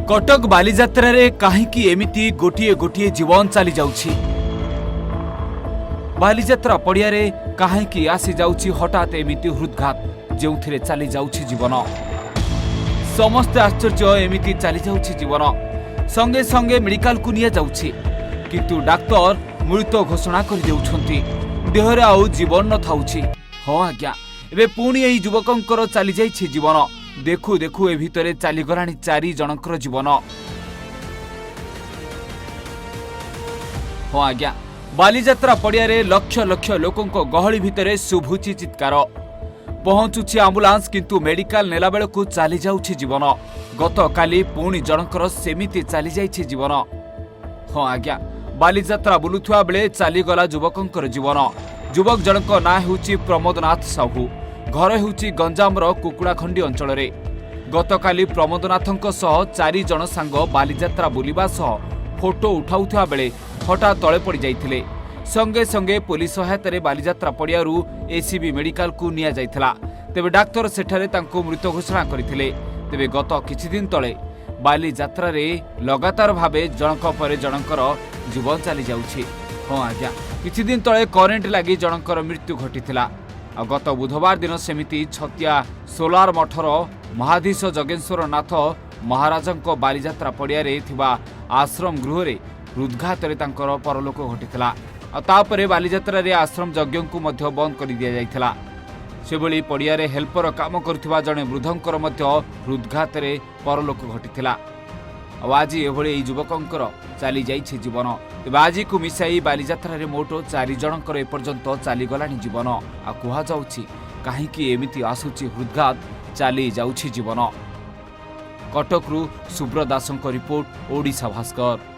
कटक बालीजात्रा रे काहींकी एमिति गोटिए गोटिए जीवन चली जाउछि। बालीजात्रा पड़िया रे काहींकी आसी जाउछि हठात एमिति हृदघात जेउथिरे चली जाउछि जीवन। समस्त आश्चर्य एमिति चली जाउछि जीवन। संगे संगे मेडिकल को निया जाउछि किंतु डाक्टर मृत घोषणा कर देउछंती। देहरे आउ जीवन न थाउछि। हां आज्ञा एबे पुणी एही युवकंकर चली जाइछि जीवन। देखु देखु ए भितरे चली गलानी 4 जनकर जीवन। हाँ आज्ञा बालीजात्रा पड़िया रे लक्ष लक्ष लोकंक गहली भितरे शुभुची चित्कार। पहुंचुछि आम्बुलांस किंतु मेडिकल नेला बेलकु चली जाउछि जीवन। गत काली पुणी जनकर सेमिति चली जाइछि जीवन। हाँ आज्ञा बालीजात्रा बुलुथुआ बेले चली गला युवकंकर जीवन। युवक जनक ना हेउछि प्रमोदनाथ साहू। घर हेउछि गंजामर कुकुड़ाखंडी अंचल रे। गतकाली प्रमोदनाथंक सह 4 जन सांग बालीजात्रा बुलिबा सह फोटो उठाउथुआ बेले हठात तळे पड़ी जाइथिले। संगे संगे पुलिस सहायतारे बालीजात्रा पड़ियारू एसीबी मेडिकल को निया जाइथिला। तेबे डाक्टर सेठारे तांको मृत घोषणा करथिले। तेबे गत किछि दिन तळे बालीजात्रा रे लगातार भाबे जनक परे जनकर जीवन चली जाउछि। हां आज्ञा किछि दिन तळे करेंट लागि जनकर मृत्यु घटिथिला। गत बुधवार दिन सेमिति छतिया सोलार मठर महाधीश जगेश्वर नाथ महाराजंक बालीजात्रा पड़िया रे थिबा आश्रम गृह रे हृदघात रे तांकर परलोक घटिथिला। तापरे बालीजात्रा रे आश्रम यज्ञ को मध्य बंद कर दिया जाइथिला। सेबळी पड़िया रे हेल्पर काम करथिबा जणे वृद्धंकर मध्य हृदघात रे परलोक घटिथिला। आज एभଳି एई युवकंकर चली जाइछि जीवन। तेबे आज को मिसाई बालीजात्रा रे मोट 4 जनकर एपर्यंत चली गलानी जीवन। आ कुहा जाउछि काहींकी एमिति आसुछि हृदघात चली जाउछि जीवन। कटकरू सुब्रत दासंक रिपोर्ट ओडिशा भास्कर।